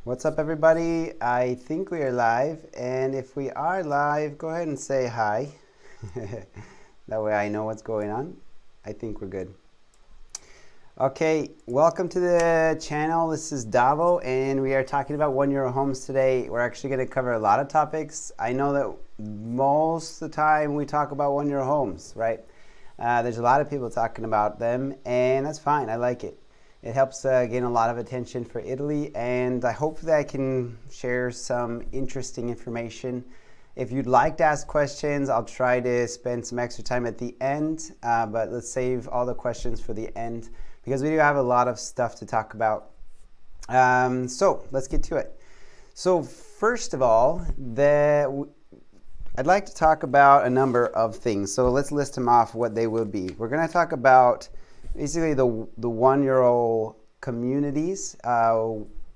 What's up, everybody? I think we are live, and if we are live, go ahead and say hi. That way I know what's going on. I think we're good. Okay, welcome to the channel. This is Davo, and we are talking about €1 homes today. We're actually going to cover a lot of topics. I know that most of the time we talk about €1 homes, right? There's a lot of people talking about them, and that's fine. I like it. It helps gain a lot of attention for Italy, and I hope that I can share some interesting information. If you'd like to ask questions, I'll try to spend some extra time at the end, but let's save all the questions for the end because we do have a lot of stuff to talk about. So let's get to it. So first of all, I'd like to talk about a number of things. So let's list them off what they will be. We're going to talk about basically the €1 communities,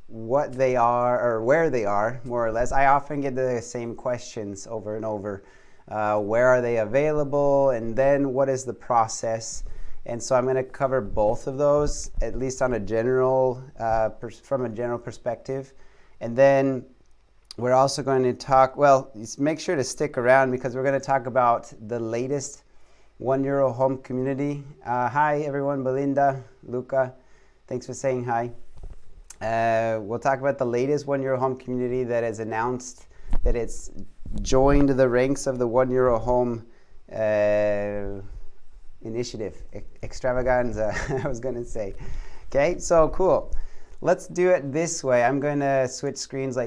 what they are or where they are, more or less. I often get the same questions over and over. Where are they available? And then what is the process? And so I'm going to cover both of those, at least on a general, from a general perspective. And then we're also going to talk, make sure to stick around because we're going to talk about the latest €1 home community. Hi everyone, Belinda, Luca, thanks for saying hi. We'll talk about the latest €1 home community that has announced that it's joined the ranks of the €1 home initiative, extravaganza, I was going to say. Okay, so cool. Let's do it this way. I'm going to switch screens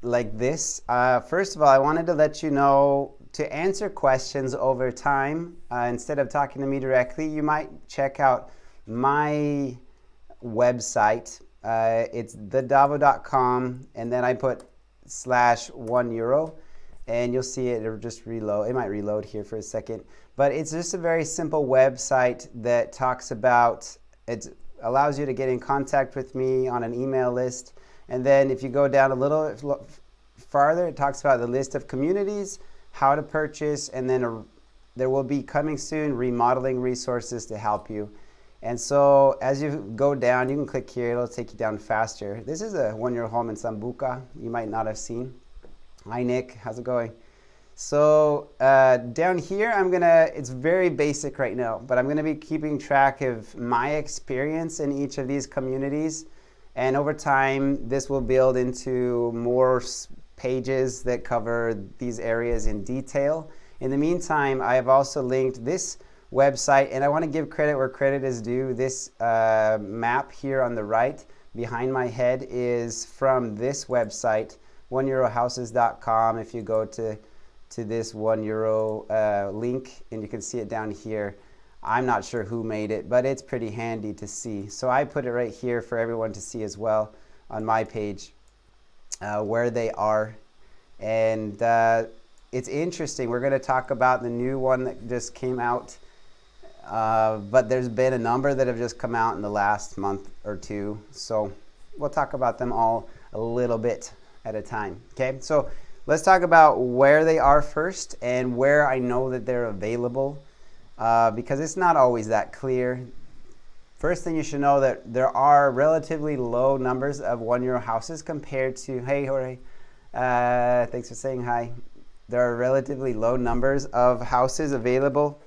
like this. First of all, I wanted to let you know to answer questions over time, instead of talking to me directly, you might check out my website. It's thedavo.com, and then I put /€1, and you'll see it. It'll just reload. It might reload here for a second, but it's just a very simple website that talks about, it allows you to get in contact with me on an email list. And then if you go down a little farther, it talks about the list of communities, how to purchase, and then there will be coming soon remodeling resources to help you. And so as you go down, you can click here, it'll take you down faster. This is a €1 home in Sambuca you might not have seen. Hi Nick, how's it going? So down here, it's very basic right now, but I'm gonna be keeping track of my experience in each of these communities. And over time, this will build into more pages that cover these areas in detail. In the meantime, I have also linked this website, and I want to give credit where credit is due. This map here on the right behind my head is from this website, €1houses.com. If you go to this €1 link, and you can see it down here. I'm not sure who made it, but it's pretty handy to see. So I put it right here for everyone to see as well on my page. Where they are, and it's interesting. We're going to talk about the new one that just came out, but there's been a number that have just come out in the last month or two, so we'll talk about them all a little bit at a time. Okay, so let's talk about where they are first and where I know that they're available, because it's not always that clear. First thing you should know that there are relatively low numbers of €1 houses compared to, hey Jorge, thanks for saying hi. There are relatively low numbers of houses available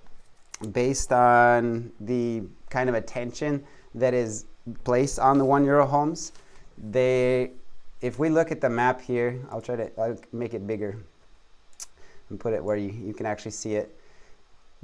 based on the kind of attention that is placed on the €1 homes. If we look at the map here, I'll make it bigger and put it where you can actually see it.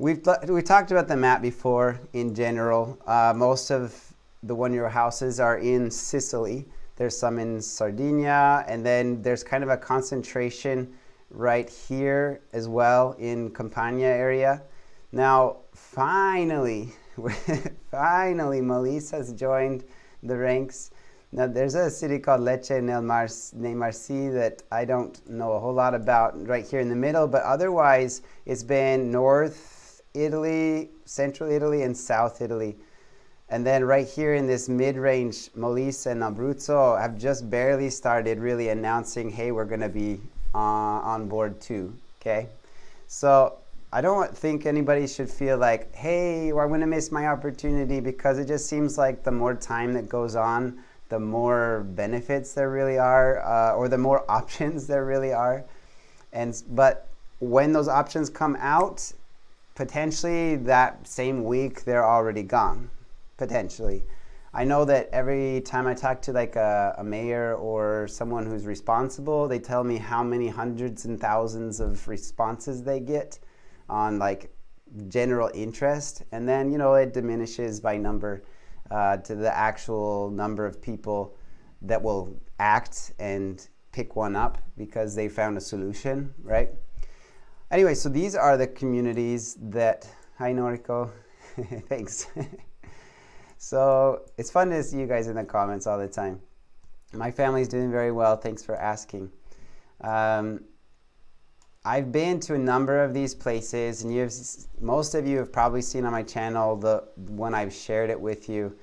We've talked about the map before in general. Most of the €1 houses are in Sicily. There's some in Sardinia, and then there's kind of a concentration right here as well in Campania area. Now, finally, Molise has joined the ranks. Now, there's a city called Lecce nel Marsi that I don't know a whole lot about right here in the middle, but otherwise it's been North Italy, Central Italy, and South Italy. And then right here in this mid-range, Molise and Abruzzo have just barely started really announcing, hey, we're going to be on board too, okay? So I don't think anybody should feel like, hey, well, I'm going to miss my opportunity, because it just seems like the more time that goes on, the more benefits there really are, or the more options there really are. But when those options come out, potentially that same week they're already gone, potentially. I know that every time I talk to like a mayor or someone who's responsible, they tell me how many hundreds and thousands of responses they get on like general interest, and then it diminishes by number to the actual number of people that will act and pick one up because they found a solution, right? Anyway, so these are the communities that, hi Noriko, thanks. So it's fun to see you guys in the comments all the time. My family's doing very well, thanks for asking. I've been to a number of these places, and most of you have probably seen on my channel when I've shared it with you.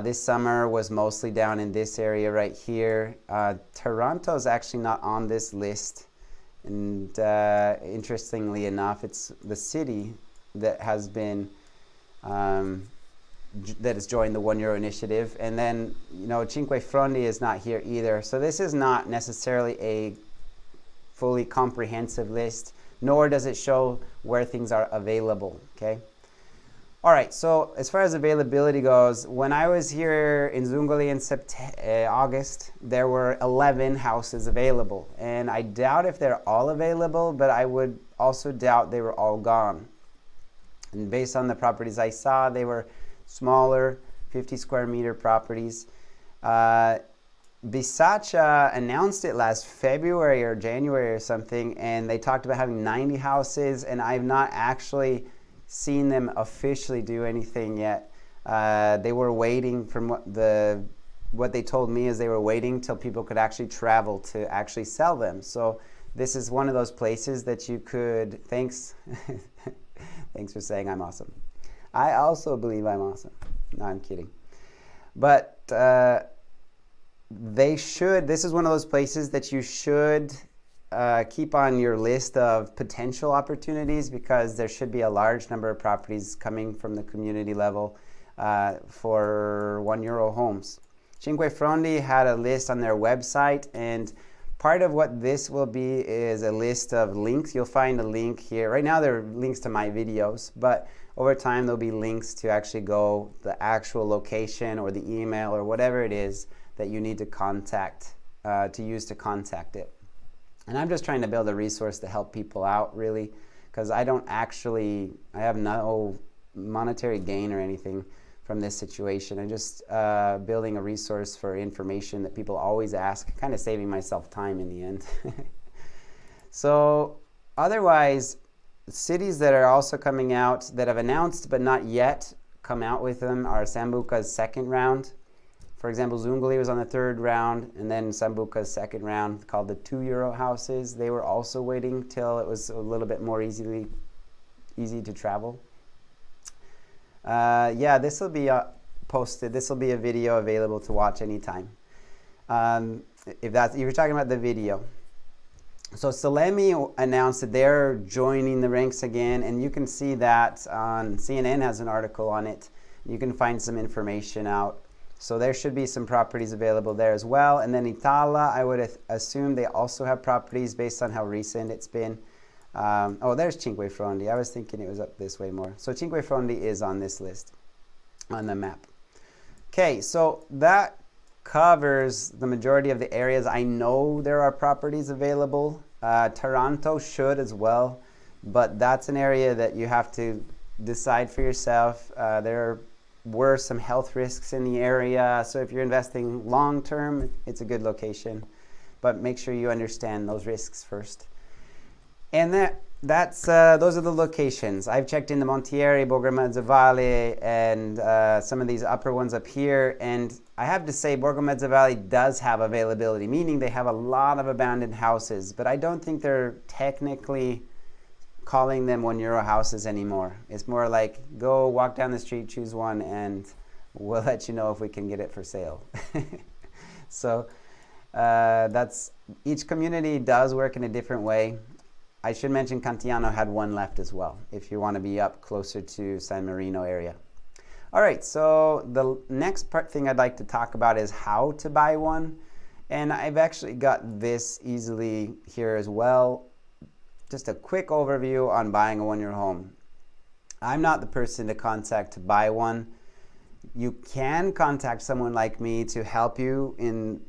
This summer was mostly down in this area right here. Toronto is actually not on this list. And interestingly enough, it's the city that has been that has joined the €1 initiative, and then Cinque Frondi is not here either. So this is not necessarily a fully comprehensive list, nor does it show where things are available. Okay. All right. So as far as availability goes, when I was here in Zungoli in August, there were 11 houses available, and I doubt if they're all available, but I would also doubt they were all gone. And based on the properties I saw, they were smaller, 50 square meter properties. Bisacha announced it last February or January or something, and they talked about having 90 houses, and I've not actually seen them officially do anything yet. They were waiting from what they told me is they were waiting till people could actually travel to actually sell them. So this is one of those places that you could, thanks for saying I'm awesome. I also believe I'm awesome. No, I'm kidding. But this is one of those places that you should keep on your list of potential opportunities, because there should be a large number of properties coming from the community level for €1 homes. Cinque Frondi had a list on their website, and part of what this will be is a list of links. You'll find a link here. Right now there are links to my videos, but over time there'll be links to actually go the actual location or the email or whatever it is that you need to use to contact it. And I'm just trying to build a resource to help people out, really, because I have no monetary gain or anything from this situation. I'm just building a resource for information that people always ask, kind of saving myself time in the end. So otherwise, cities that are also coming out that have announced but not yet come out with them are Sambuca's second round. For example, Zungoli was on the third round, and then Sambuca's second round, called the €2 houses. They were also waiting till it was a little bit more easy to travel. Yeah, this will be posted. This will be a video available to watch anytime. If you're talking about the video. So Salemi announced that they're joining the ranks again, and you can see that on CNN has an article on it. You can find some information out. So there should be some properties available there as well. And then Itala, I would assume they also have properties based on how recent it's been. Oh, there's Cinque Frondi. I was thinking it was up this way more. So Cinque Frondi is on this list, on the map. Okay, so that covers the majority of the areas. I know there are properties available. Toronto should as well, but that's an area that you have to decide for yourself. There were some health risks in the area, so if you're investing long term, it's a good location, but make sure you understand those risks first. And those are the locations. I've checked into Montieri, Borgo Mezzovalle, and some of these upper ones up here, and I have to say Borgo Mezzovalle does have availability, meaning they have a lot of abandoned houses, but I don't think they're technically calling them €1 houses anymore. It's more like, go walk down the street, choose one, and we'll let you know if we can get it for sale. So each community does work in a different way. I should mention Cantiano had one left as well, if you want to be up closer to San Marino area. All right, so the next thing I'd like to talk about is how to buy one. And I've actually got this easily here as well. Just a quick overview on buying a one-year home. I'm not the person to contact to buy one. You can contact someone like me to help you in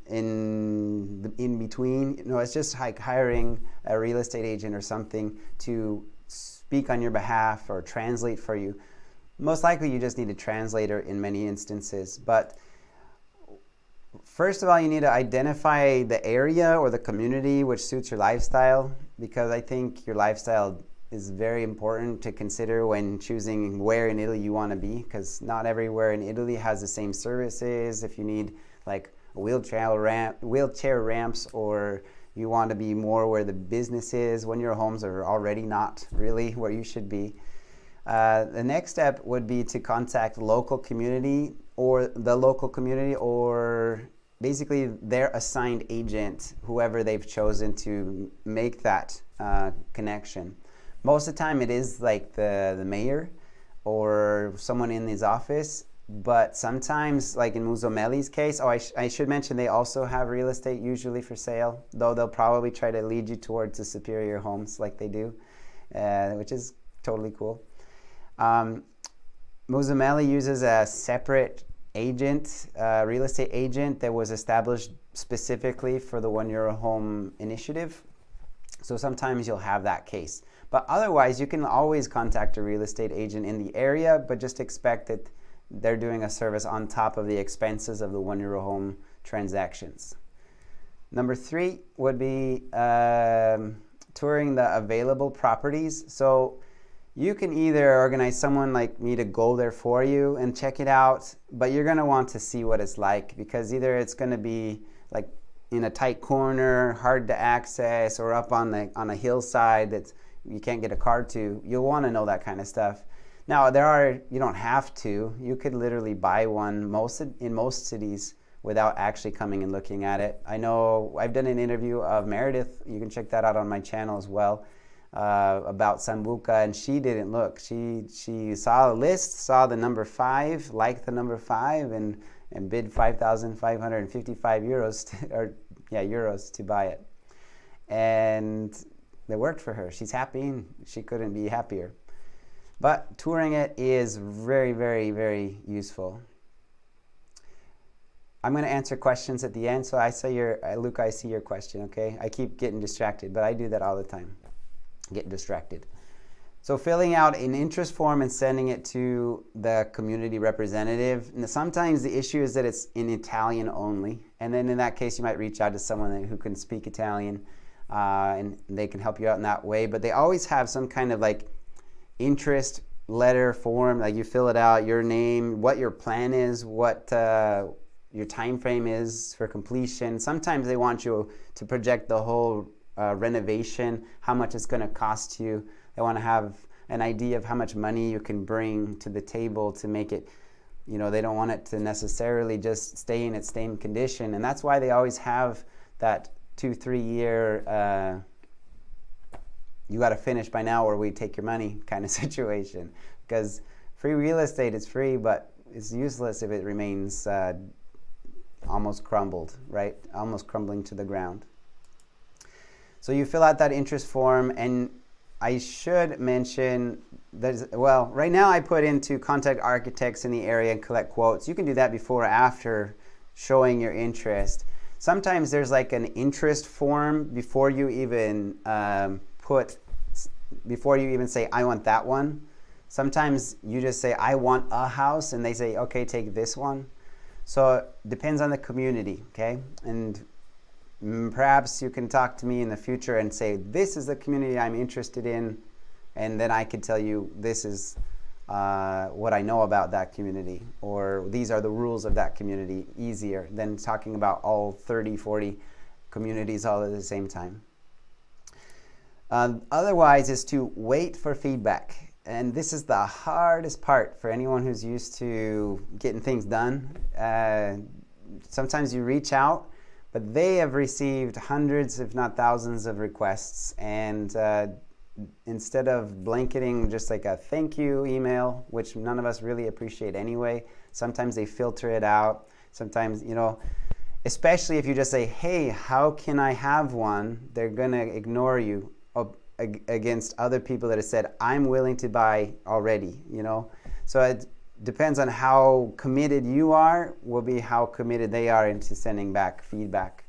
between. You know, it's just like hiring a real estate agent or something to speak on your behalf or translate for you. Most likely you just need a translator in many instances, but first of all, you need to identify the area or the community which suits your lifestyle, because I think your lifestyle is very important to consider when choosing where in Italy you want to be, because not everywhere in Italy has the same services. If you need like a wheelchair ramps, or you want to be more where the business is, when your homes are already not really where you should be. The next step would be to contact the local community or basically their assigned agent, whoever they've chosen to make that connection. Most of the time it is like the mayor or someone in his office, but sometimes, like in Musumeli's case, I should mention they also have real estate usually for sale, though they'll probably try to lead you towards the superior homes like they do, which is totally cool. Musumeli uses a separate agent, real estate agent that was established specifically for the one-year home initiative. So sometimes you'll have that case. But otherwise, you can always contact a real estate agent in the area, but just expect that they're doing a service on top of the expenses of the one-year home transactions. Number 3 would be touring the available properties. So you can either organize someone like me to go there for you and check it out, but you're going to want to see what it's like, because either it's going to be like in a tight corner, hard to access, or up on a hillside that you can't get a car to. You'll want to know that kind of stuff. Now, you don't have to. You could literally buy one in most cities without actually coming and looking at it. I know I've done an interview of Meredith. You can check that out on my channel as well. About Sambuca, and she didn't look. She saw a list, saw the number 5, liked the number 5, and bid 5,555 euros to buy it. And it worked for her. She's happy, and she couldn't be happier. But touring it is very, very, very useful. I'm going to answer questions at the end, so Luca, I see your question, okay? I keep getting distracted, but I do that all the time. Get distracted. So filling out an interest form and sending it to the community representative. And sometimes the issue is that it's in Italian only, and then in that case you might reach out to someone who can speak Italian, and they can help you out in that way. But they always have some kind of like interest letter form, like you fill it out, your name, what your plan is, what your time frame is for completion. Sometimes they want you to project the whole renovation, how much it's going to cost you. They want to have an idea of how much money you can bring to the table to make it, they don't want it to necessarily just stay in its same condition. And that's why they always have that 2-3 year, you got to finish by now or we take your money kind of situation. Because free real estate is free, but it's useless if it remains almost crumbled, right? Almost crumbling to the ground. So you fill out that interest form, and I should mention, right now I put into contact architects in the area and collect quotes. You can do that before or after showing your interest. Sometimes there's like an interest form before you even say, I want that one. Sometimes you just say, I want a house, and they say, okay, take this one. So it depends on the community, okay? And perhaps you can talk to me in the future and say, this is the community I'm interested in, and then I could tell you this is what I know about that community, or these are the rules of that community, easier than talking about all 30, 40 communities all at the same time. Otherwise is to wait for feedback. And this is the hardest part for anyone who's used to getting things done. Sometimes you reach out, but they have received hundreds, if not thousands, of requests, and instead of blanketing just like a thank you email, which none of us really appreciate anyway, sometimes they filter it out. Sometimes, especially if you just say, hey, how can I have one? They're going to ignore you against other people that have said, I'm willing to buy already, So it depends on how committed you are, will be how committed they are into sending back feedback.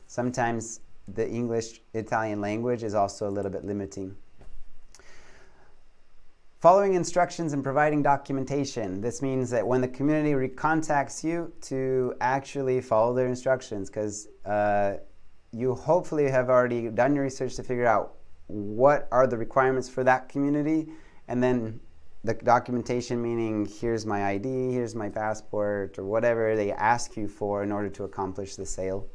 Sometimes the English-Italian language is also a little bit limiting. Following instructions and providing documentation. This means that when the community recontacts you, to actually follow their instructions, because you hopefully have already done your research to figure out what are the requirements for that community, and then the documentation, meaning here's my ID, here's my passport, or whatever they ask you for in order to accomplish the sale.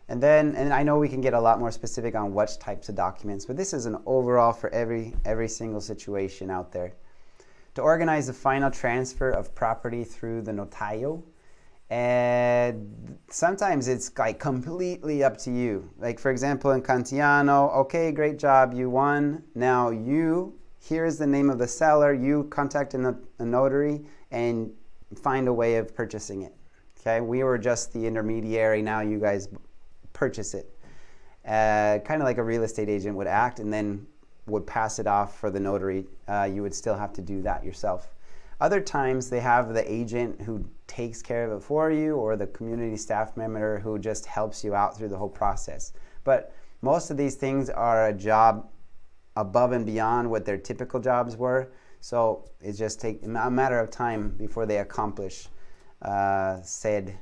And I know we can get a lot more specific on what types of documents, but this is an overall for every single situation out there. To organize the final transfer of property through the notaio, and sometimes it's like completely up to you. Like for example, in Cantiano, okay, great job, you won. Now here's the name of the seller, you contact a notary and find a way of purchasing it. Okay, we were just the intermediary, now you guys purchase it. Kind of like a real estate agent would act and then would pass it off for the notary. You would still have to do that yourself. Other times they have the agent who takes care of it for you, or the community staff member who just helps you out through the whole process. But most of these things are a job above and beyond what their typical jobs were. So it just takes a matter of time before they accomplish said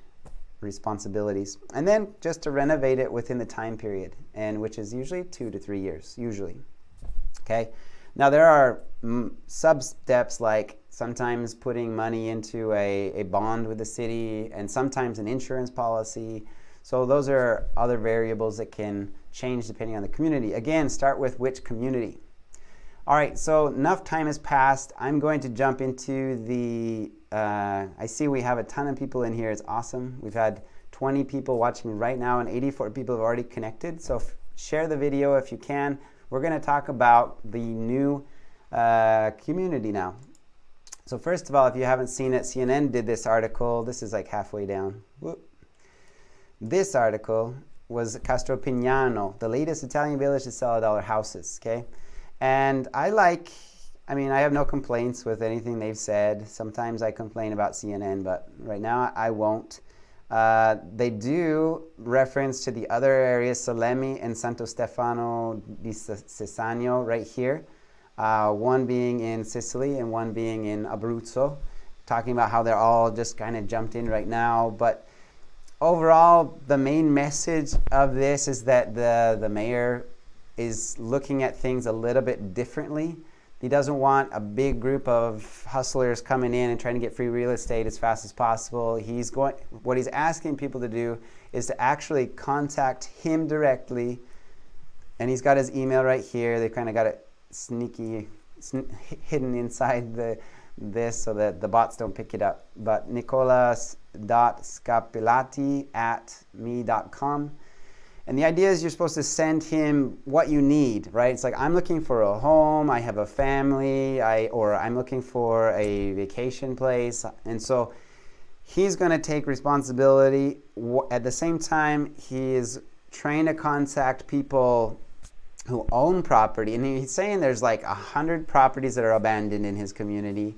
responsibilities. And then just to renovate it within the time period, and which is usually 2 to 3 years, usually. Okay. Now there are sub steps, like sometimes putting money into a bond with the city, and sometimes an insurance policy. So those are other variables that can change depending on the community. Again, start with which community. All right, so enough time has passed. I'm going to jump into the, I see we have a ton of people in here. It's awesome. We've had 20 people watching right now, and 84 people have already connected. So share the video if you can. We're going to talk about the new community now. So first of all, if you haven't seen it, CNN did this article. This is like halfway down. Whoop. This article was Castropignano, the latest Italian village to sell $1 houses, okay? And I have no complaints with anything they've said. Sometimes I complain about CNN, but right now I won't. They do reference to the other areas, Salemi and Santo Stefano di Cesagno, right here. One being in Sicily and one being in Abruzzo, talking about how they're all just kind of jumped in right now. But overall, the main message of this is that the mayor is looking at things a little bit differently. He doesn't want a big group of hustlers coming in and trying to get free real estate as fast as possible. What he's asking people to do is to actually contact him directly. And he's got his email right here. They kind of got it hidden inside this so that the bots don't pick it up. But nicolas.scapellati@me.com. And the idea is you're supposed to send him what you need, right? It's like, I'm looking for a home, I have a family, or I'm looking for a vacation place. And so he's going to take responsibility. At the same time, he is trying to contact people who own property. And he's saying there's like 100 properties that are abandoned in his community.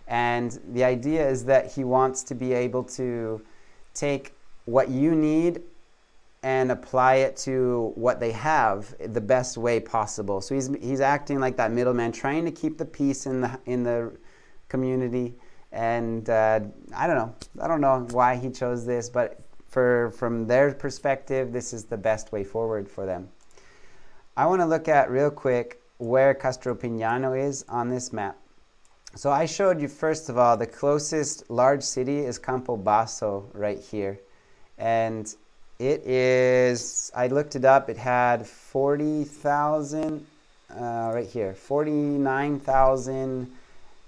And the idea is that he wants to be able to take what you need and apply it to what they have the best way possible. So he's acting like that middleman, trying to keep the peace in the community. And I don't know why he chose this, but from their perspective, this is the best way forward for them. I want to look at real quick where Castropignano is on this map. So I showed you, first of all, the closest large city is Campobasso right here. And it is, I looked it up, it had 40,000, right here, 49,000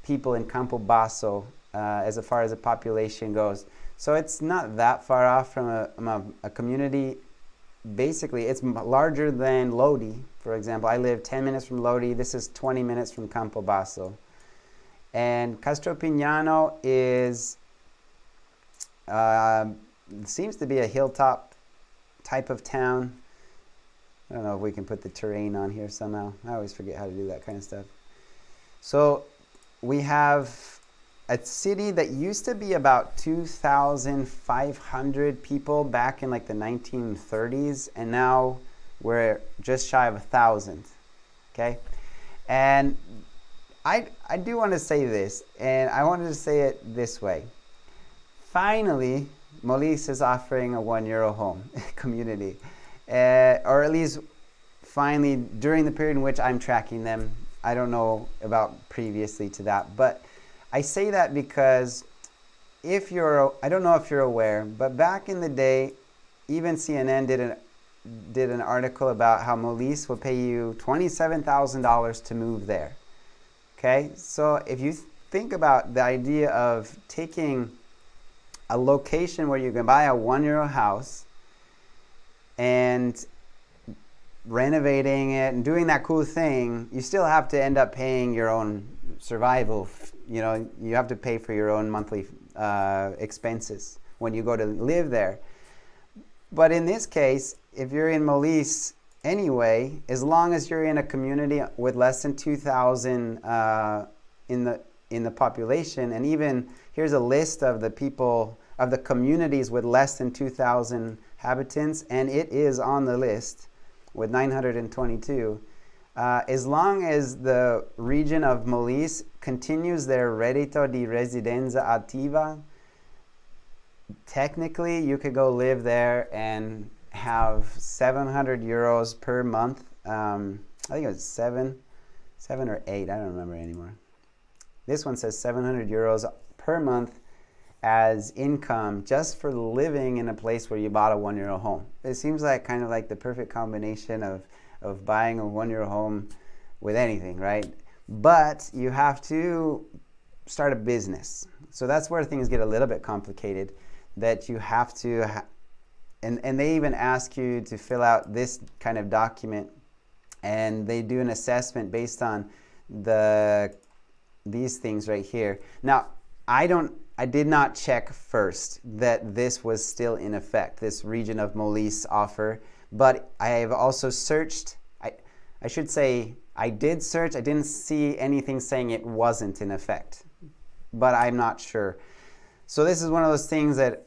people in Campobasso as far as the population goes. So it's not that far off from a community basically it's larger than Lodi. For example, I live 10 minutes from Lodi. This is 20 minutes from Campobasso. And Castropignano is seems to be a hilltop type of town. I don't know if we can put the terrain on here somehow. I always forget how to do that kind of stuff. So we have a city that used to be about 2,500 people back in like the 1930s, and now we're just shy of 1,000. Okay, and I do want to say this, and I wanted to say it this way. Finally, Molise is offering a €1 home community, or at least finally during the period in which I'm tracking them. I don't know about previously to that, but I say that because I don't know if you're aware, but back in the day, even CNN did an article about how Molise will pay you $27,000 to move there. Okay, so if you think about the idea of taking a location where you can buy a €1 house and renovating it and doing that cool thing, you still have to end up paying your own survival. You know, you have to pay for your own monthly expenses when you go to live there. But in this case, if you're in Molise anyway, as long as you're in a community with less than 2,000 in the population, and even here's a list of the people of the communities with less than 2,000 inhabitants, and it is on the list with 922. As long as the region of Molise continues their reddito di residenza attiva, technically you could go live there and have €700 per month. I think it was seven or 8. I don't remember anymore. This one says €700 per month as income just for living in a place where you bought a €1 home. It seems like kind of like the perfect combination of buying a €1 home with anything, right? But you have to start a business. So that's where things get a little bit complicated, that you have to, and they even ask you to fill out this kind of document, and they do an assessment based on these things right here. Now, I did not check first that this was still in effect, this region of Molise offer, but I have also searched. I should say I did search. I didn't see anything saying it wasn't in effect, but I'm not sure. So this is one of those things that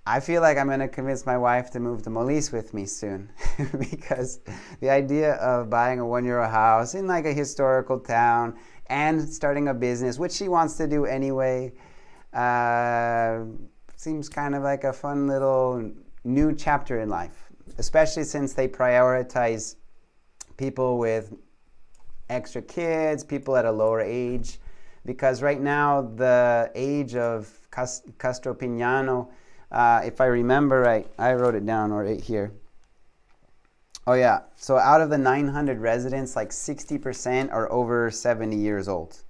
I feel like I'm going to convince my wife to move to Molise with me soon because the idea of buying a €1 house in like a historical town and starting a business, which she wants to do anyway, seems kind of like a fun little new chapter in life, especially since they prioritize people with extra kids, people at a lower age, because right now the age of Castropignano, if I remember right, I wrote it down right here. Oh yeah, so out of the 900 residents, like 60% are over 70 years old.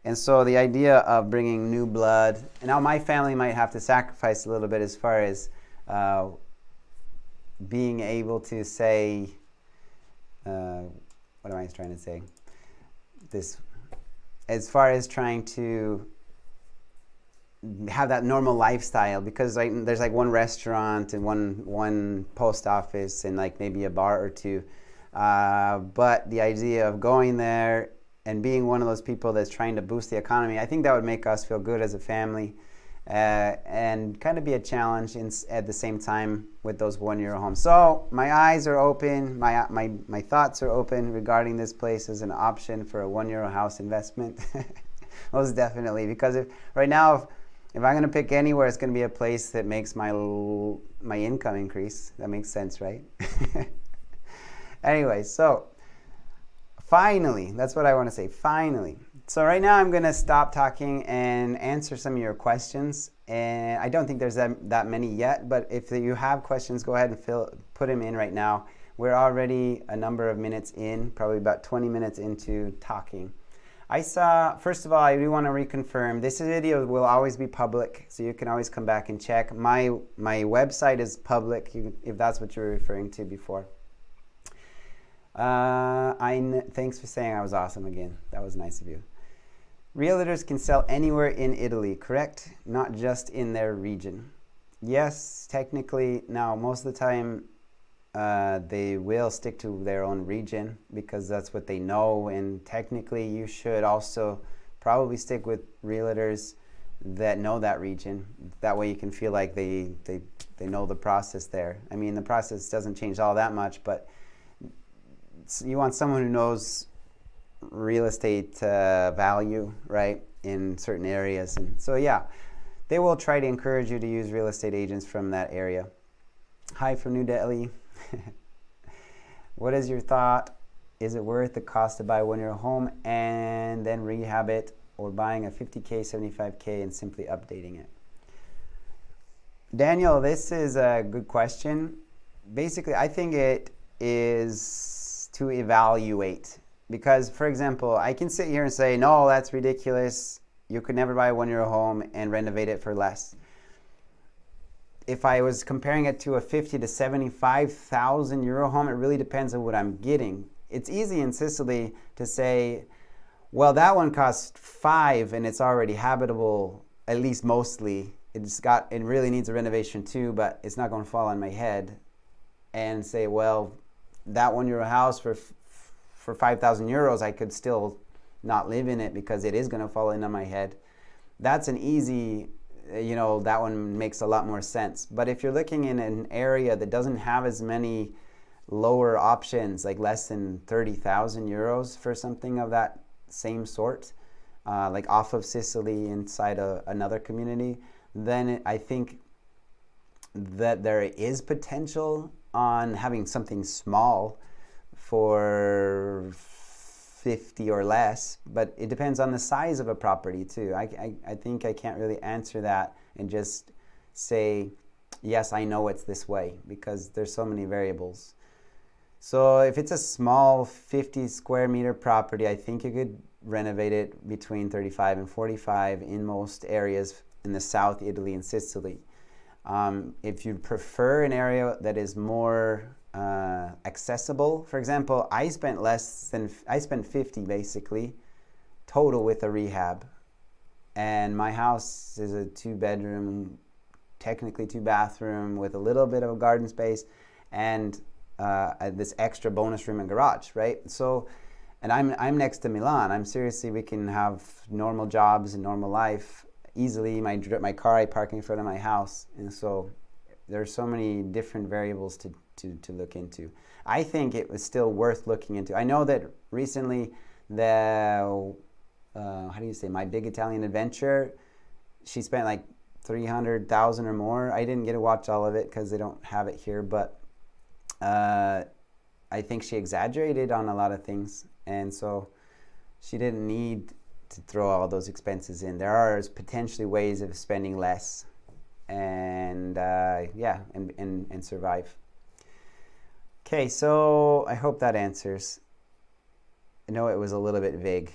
And so the idea of bringing new blood, and now my family might have to sacrifice a little bit as far as being able to say, what am I trying to say? This, as far as trying to have that normal lifestyle, because there's like one restaurant and one post office and like maybe a bar or two. But the idea of going there and being one of those people that's trying to boost the economy, I think that would make us feel good as a family, and kind of be a challenge at the same time with those €1 homes. So my eyes are open, my thoughts are open regarding this place as an option for a €1 house investment. Most definitely, because if I'm going to pick anywhere, it's going to be a place that makes my income increase. That makes sense, right? Anyway, so finally, that's what I want to say, finally. So right now I'm going to stop talking and answer some of your questions. And I don't think there's that many yet, but if you have questions, go ahead and put them in right now. We're already a number of minutes in, probably about 20 minutes into talking. First of all, I do want to reconfirm, this video will always be public, so you can always come back and check. My website is public, if that's what you were referring to before. Thanks for saying I was awesome again. That was nice of you. Realtors can sell anywhere in Italy, correct? Not just in their region. Yes, technically. Now, most of the time, they will stick to their own region because that's what they know. And technically, you should also probably stick with realtors that know that region. That way, you can feel like they know the process there. I mean, the process doesn't change all that much, but you want someone who knows real estate value, right, in certain areas. And so, yeah, they will try to encourage you to use real estate agents from that area. Hi from New Delhi. What is your thought? Is it worth the cost to buy one-year home and then rehab it, or buying a 50K, 75K and simply updating it? Daniel, this is a good question. Basically, I think it is to evaluate, because, for example, I can sit here and say, no, that's ridiculous. You could never buy a one-year home and renovate it for less. If I was comparing it to a 50 to 75,000 euro home, it really depends on what I'm getting. It's easy in Sicily to say, well, that one costs 5 and it's already habitable, at least mostly. It really needs a renovation too, but it's not going to fall on my head. And say, well, that one-euro house for 5,000 euros, I could still not live in it because it is going to fall in on my head. That's an easy, that one makes a lot more sense. But if you're looking in an area that doesn't have as many lower options, like less than 30,000 euros for something of that same sort, like off of Sicily inside another community, then I think that there is potential on having something small for 50 or less, but it depends on the size of a property too. I think I can't really answer that and just say, yes, I know it's this way, because there's so many variables. So if it's a small 50 square meter property, I think you could renovate it between 35 and 45 in most areas in the South Italy and Sicily. If you prefer an area that is more accessible, for example, I spent 50 basically total with a rehab, and my house is a 2-bedroom, technically 2-bathroom with a little bit of a garden space and this extra bonus room and garage, right? So, and I'm next to Milan. We can have normal jobs and normal life easily. My car I park in front of my house, and so there's so many different variables to look into. I think it was still worth looking into. I know that recently My Big Italian Adventure, she spent like 300,000 or more. I didn't get to watch all of it because they don't have it here, but I think she exaggerated on a lot of things, and so she didn't need to throw all those expenses in. There are potentially ways of spending less and survive. Okay, so I hope that answers. I know it was a little bit vague.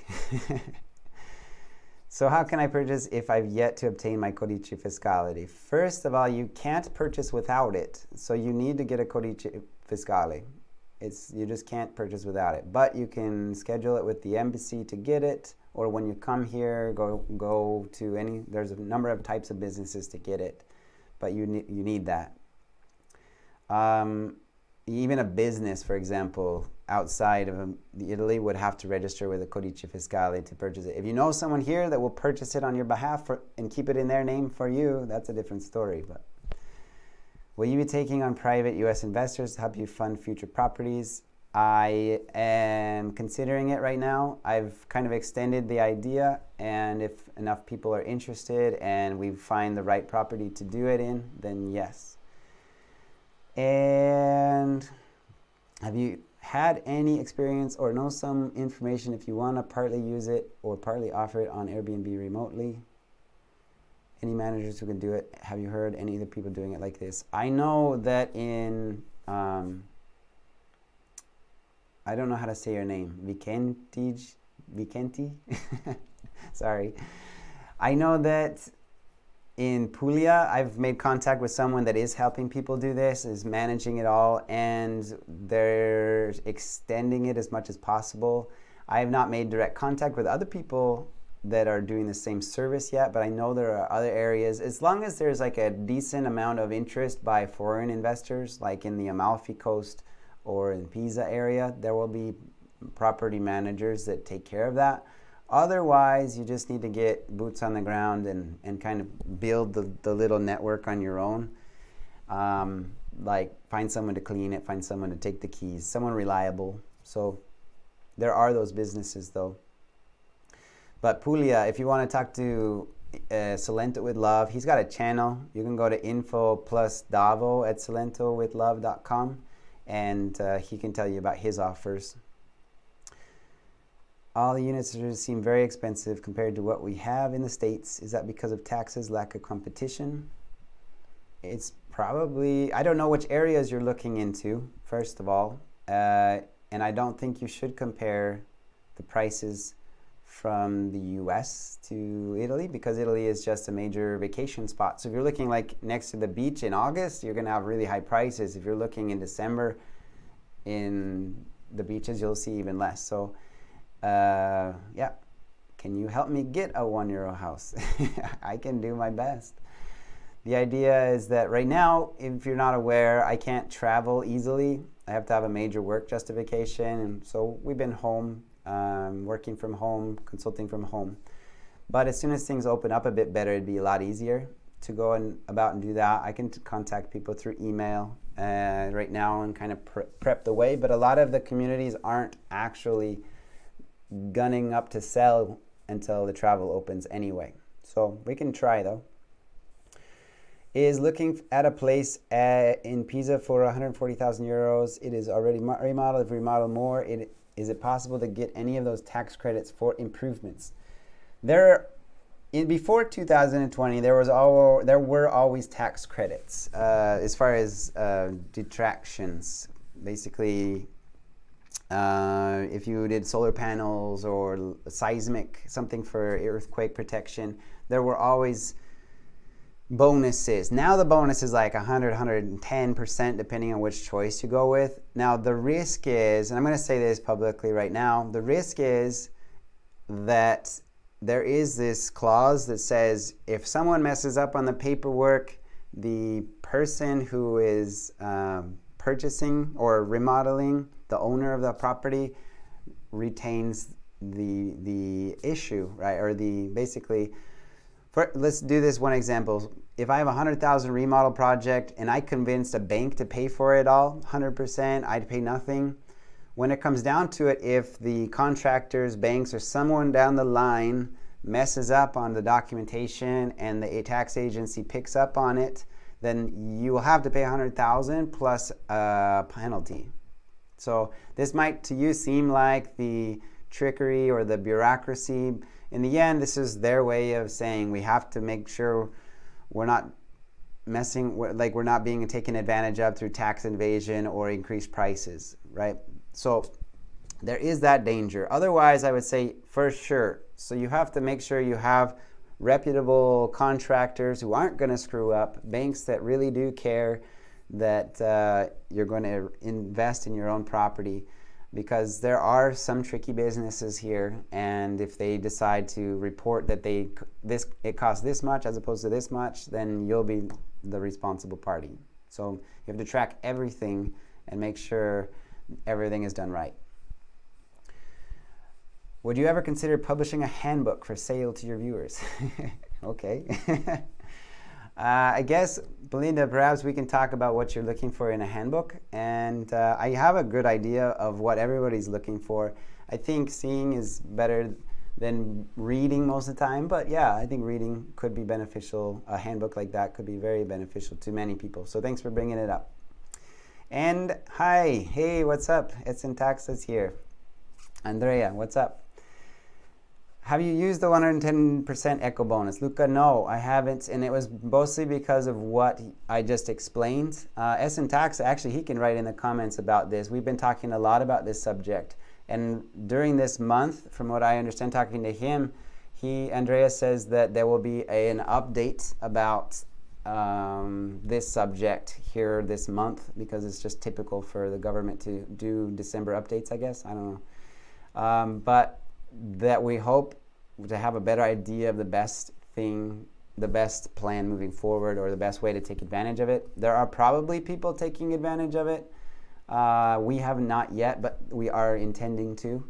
So how can I purchase if I've yet to obtain my codice fiscale? First of all, you can't purchase without it. So you need to get a codice fiscale. You just can't purchase without it. But you can schedule it with the embassy to get it, or when you come here, go to there's a number of types of businesses to get it. But you need that. Even a business, for example, outside of Italy would have to register with a codice fiscale to purchase it. If you know someone here that will purchase it on your behalf and keep it in their name for you, that's a different story. But will you be taking on private U.S. investors to help you fund future properties? I am considering it right now. I've kind of extended the idea, and if enough people are interested and we find the right property to do it in, then yes. And have you had any experience or know some information if you want to partly use it or partly offer it on Airbnb remotely? Any managers who can do it? Have you heard any other people doing it like this? I know that in, I don't know how to say your name, Vicentij Vicenti. Sorry. I know that in Puglia, I've made contact with someone that is helping people do this, is managing it all, and they're extending it as much as possible. I have not made direct contact with other people that are doing the same service yet, but I know there are other areas. As long as there's like a decent amount of interest by foreign investors, like in the Amalfi Coast or in Pisa area, there will be property managers that take care of that. Otherwise, you just need to get boots on the ground and kind of build the little network on your own. Like find someone to clean it, find someone to take the keys, someone reliable. So there are those businesses though. But Puglia, if you want to talk to Salento with Love, he's got a channel. You can go to info+davo@salentowithlove.com and he can tell you about his offers. All the units seem very expensive compared to what we have in the States. Is that because of taxes, lack of competition? It's probably, I don't know which areas you're looking into, first of all. And I don't think you should compare the prices from the US to Italy, because Italy is just a major vacation spot. So if you're looking like next to the beach in August, you're going to have really high prices. If you're looking in December in the beaches, you'll see even less. So yeah, can you help me get a €1 house? I can do my best. The idea is that right now, if you're not aware, I can't travel easily. I have to have a major work justification, and so we've been home, working from home, consulting from home. But as soon as things open up a bit better, it'd be a lot easier to go about and do that. I can contact people through email right now and kind of prep the way, but a lot of the communities aren't actually gunning up to sell until the travel opens anyway. So we can try though. Is looking at a place in Pisa for 140,000 euros. It is already remodeled. If we remodel more, is it possible to get any of those tax credits for improvements? Before 2020, there were always tax credits as far as detractions. Basically, if you did solar panels or seismic, something for earthquake protection, there were always bonuses. Now the bonus is like 100, 110% depending on which choice you go with. Now the risk is, and I'm going to say this publicly right now, the risk is that there is this clause that says if someone messes up on the paperwork, the person who is purchasing or remodeling, the owner of the property, retains the issue, right? Or basically, let's do this one example. If I have a 100,000 remodel project and I convinced a bank to pay for it all, 100%, I'd pay nothing. When it comes down to it, if the contractors, banks, or someone down the line messes up on the documentation and the tax agency picks up on it, then you will have to pay 100,000 plus a penalty. So this might to you seem like the trickery or the bureaucracy. In the end, this is their way of saying we have to make sure we're not we're not being taken advantage of through tax evasion or increased prices, right? So there is that danger. Otherwise, I would say for sure. So you have to make sure you have reputable contractors who aren't going to screw up, banks that really do care that you're going to invest in your own property, because there are some tricky businesses here, and if they decide to report that it costs this much as opposed to this much, then you'll be the responsible party. So you have to track everything and make sure everything is done right. Would you ever consider publishing a handbook for sale to your viewers? Okay. I guess, Belinda, perhaps we can talk about what you're looking for in a handbook. And I have a good idea of what everybody's looking for. I think seeing is better than reading most of the time. But yeah, I think reading could be beneficial. A handbook like that could be very beneficial to many people. So thanks for bringing it up. And hi, hey, what's up? It's in Taxes here. Andrea, what's up? Have you used the 110% eco bonus? Luca, no, I haven't, and it was mostly because of what I just explained. SN Tax, actually, he can write in the comments about this. We've been talking a lot about this subject, And during this month, from what I understand, talking to him, Andreas says that there will be an update about this subject here this month, because it's just typical for the government to do December updates, I guess. I don't know. But that we hope to have a better idea of the best plan moving forward, or the best way to take advantage of it. There are probably people taking advantage of it. We have not yet, but we are intending to.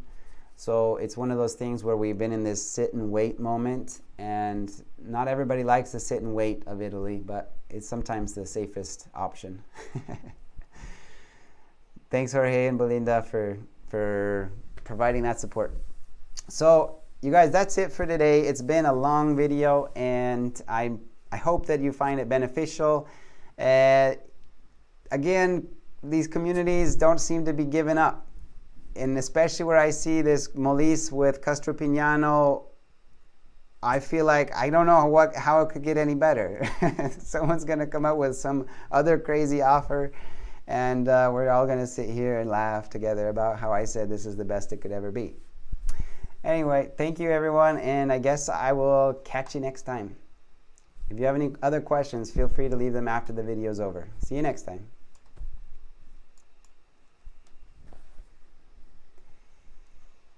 So it's one of those things where we've been in this sit and wait moment, and not everybody likes the sit and wait of Italy, but it's sometimes the safest option. Thanks, Jorge and Belinda, for providing that support. So you guys, that's it for today. It's been a long video, and I hope that you find it beneficial. Again, these communities don't seem to be giving up. And especially where I see this Molise with Castropignano, I feel like I don't know how it could get any better. Someone's going to come up with some other crazy offer, and we're all going to sit here and laugh together about how I said this is the best it could ever be. Anyway, thank you everyone, and I guess I will catch you next time. If you have any other questions, feel free to leave them after the video's over. See you next time.